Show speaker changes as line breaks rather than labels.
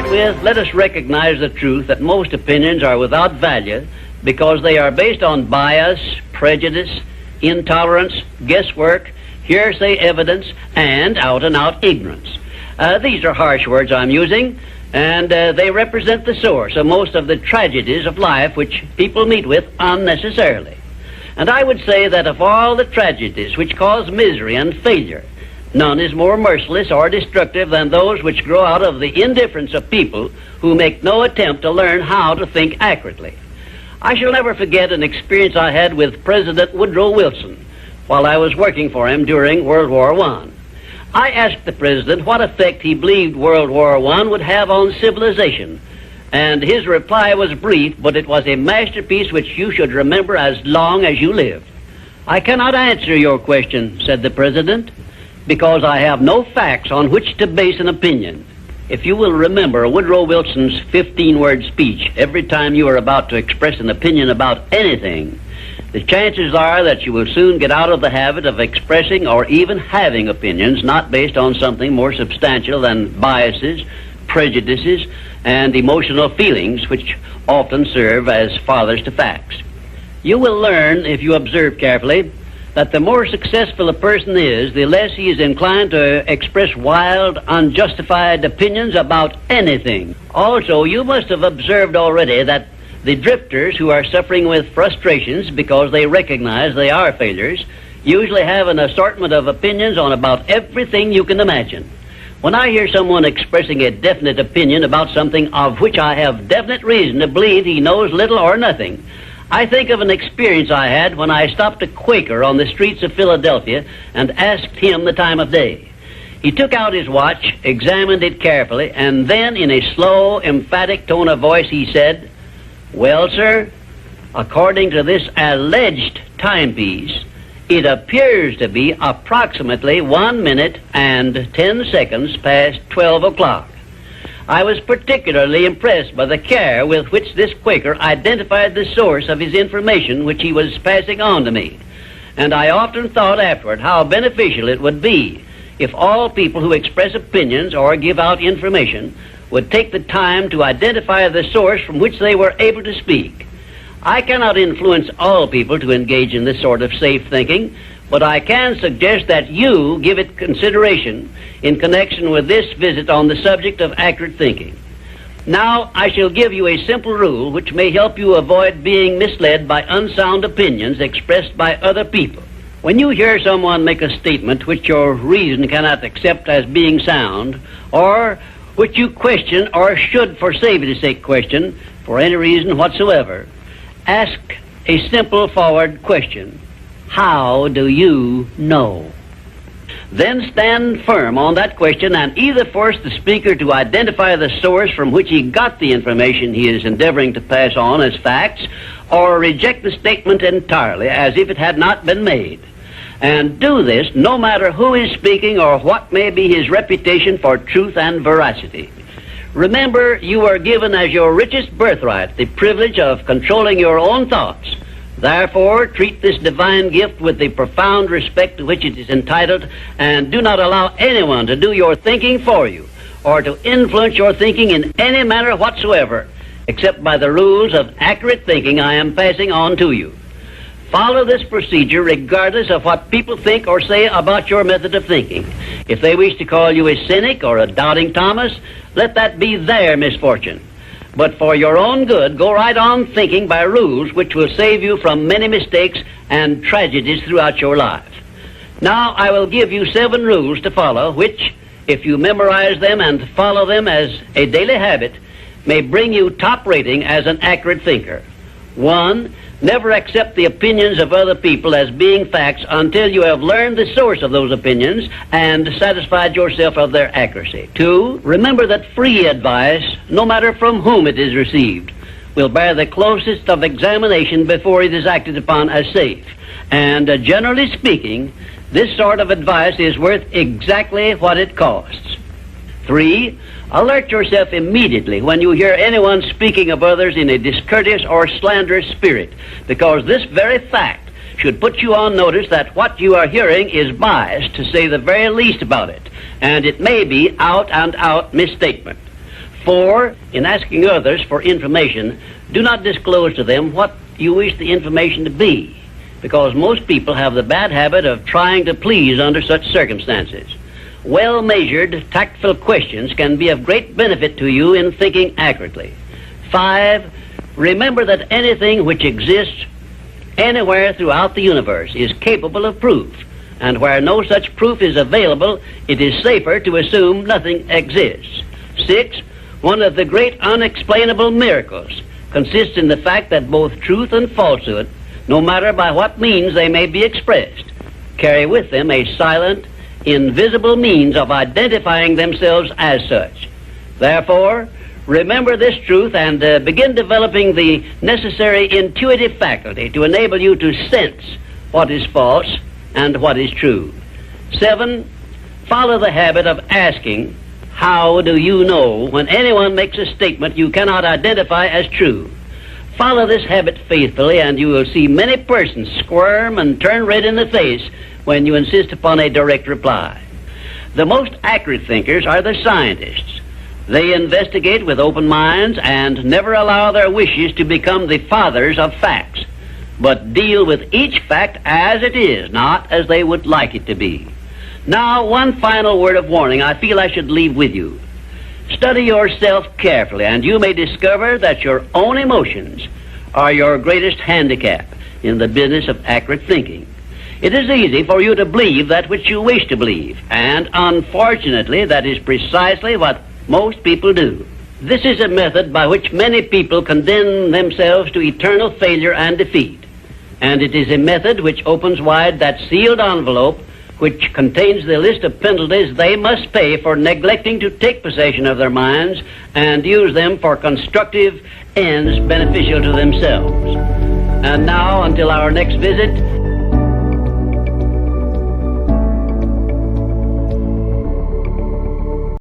start with, let us recognize the truth that most opinions are without value because they are based on bias, prejudice, intolerance, guesswork, hearsay evidence, and out-and-out ignorance. These are harsh words I'm using, and they represent the source of most of the tragedies of life which people meet with unnecessarily. And I would say that of all the tragedies which cause misery and failure, none is more merciless or destructive than those which grow out of the indifference of people who make no attempt to learn how to think accurately. I shall never forget an experience I had with President Woodrow Wilson while I was working for him during World War I. I asked the President what effect he believed World War I would have on civilization, and his reply was brief, but it was a masterpiece which you should remember as long as you live. "I cannot answer your question," said the President, "because I have no facts on which to base an opinion." If you will remember Woodrow Wilson's 15-word speech every time you are about to express an opinion about anything, the chances are that you will soon get out of the habit of expressing or even having opinions not based on something more substantial than biases, prejudices, and emotional feelings which often serve as fathers to facts. You will learn, if you observe carefully, that the more successful a person is, the less he is inclined to express wild, unjustified opinions about anything. Also, you must have observed already that the drifters who are suffering with frustrations because they recognize they are failures usually have an assortment of opinions on about everything you can imagine. When I hear someone expressing a definite opinion about something of which I have definite reason to believe he knows little or nothing, I think of an experience I had when I stopped a Quaker on the streets of Philadelphia and asked him the time of day. He took out his watch, examined it carefully, and then in a slow, emphatic tone of voice he said, "Well, sir, according to this alleged timepiece, it appears to be approximately 1 minute and 10 seconds past 12 o'clock. I was particularly impressed by the care with which this Quaker identified the source of his information which he was passing on to me, and I often thought afterward how beneficial it would be if all people who express opinions or give out information would take the time to identify the source from which they were able to speak. I cannot influence all people to engage in this sort of safe thinking, but I can suggest that you give it consideration in connection with this visit on the subject of accurate thinking. Now, I shall give you a simple rule which may help you avoid being misled by unsound opinions expressed by other people. When you hear someone make a statement which your reason cannot accept as being sound, or which you question or should, for safety's sake, question for any reason whatsoever, ask a simple forward question. How do you know? Then stand firm on that question and either force the speaker to identify the source from which he got the information he is endeavoring to pass on as facts, or reject the statement entirely as if it had not been made. And do this no matter who is speaking or what may be his reputation for truth and veracity. Remember, you are given as your richest birthright the privilege of controlling your own thoughts. Therefore, treat this divine gift with the profound respect to which it is entitled, and do not allow anyone to do your thinking for you, or to influence your thinking in any manner whatsoever, except by the rules of accurate thinking I am passing on to you. Follow this procedure regardless of what people think or say about your method of thinking. If they wish to call you a cynic or a doubting Thomas, let that be their misfortune. But for your own good, go right on thinking by rules which will save you from many mistakes and tragedies throughout your life. Now, I will give you 7 rules to follow, which, if you memorize them and follow them as a daily habit, may bring you top rating as an accurate thinker. 1. Never accept the opinions of other people as being facts until you have learned the source of those opinions and satisfied yourself of their accuracy. 2. Remember that free advice, no matter from whom it is received, will bear the closest of examination before it is acted upon as safe. And generally speaking, this sort of advice is worth exactly what it costs. 3. Alert yourself immediately when you hear anyone speaking of others in a discourteous or slanderous spirit, because this very fact should put you on notice that what you are hearing is biased, to say the very least about it, and it may be out-and-out misstatement. 4. In asking others for information, do not disclose to them what you wish the information to be, because most people have the bad habit of trying to please under such circumstances. Well-measured, tactful questions can be of great benefit to you in thinking accurately. 5. Remember that anything which exists anywhere throughout the universe is capable of proof, and where no such proof is available, it is safer to assume nothing exists. 6. One of the great unexplainable miracles consists in the fact that both truth and falsehood, no matter by what means they may be expressed, carry with them a silent, invisible means of identifying themselves as such. Therefore, remember this truth and begin developing the necessary intuitive faculty to enable you to sense what is false and what is true. 7. Follow the habit of asking, how do you know, when anyone makes a statement you cannot identify as true. Follow this habit faithfully, and you will see many persons squirm and turn red in the face when you insist upon a direct reply. The most accurate thinkers are the scientists. They investigate with open minds and never allow their wishes to become the fathers of facts, but deal with each fact as it is, not as they would like it to be. Now, one final word of warning I feel I should leave with you. Study yourself carefully, and you may discover that your own emotions are your greatest handicap in the business of accurate thinking. It is easy for you to believe that which you wish to believe, and unfortunately, that is precisely what most people do. This is a method by which many people condemn themselves to eternal failure and defeat, and it is a method which opens wide that sealed envelope which contains the list of penalties they must pay for neglecting to take possession of their minds and use them for constructive ends beneficial to themselves. And now, until our next visit,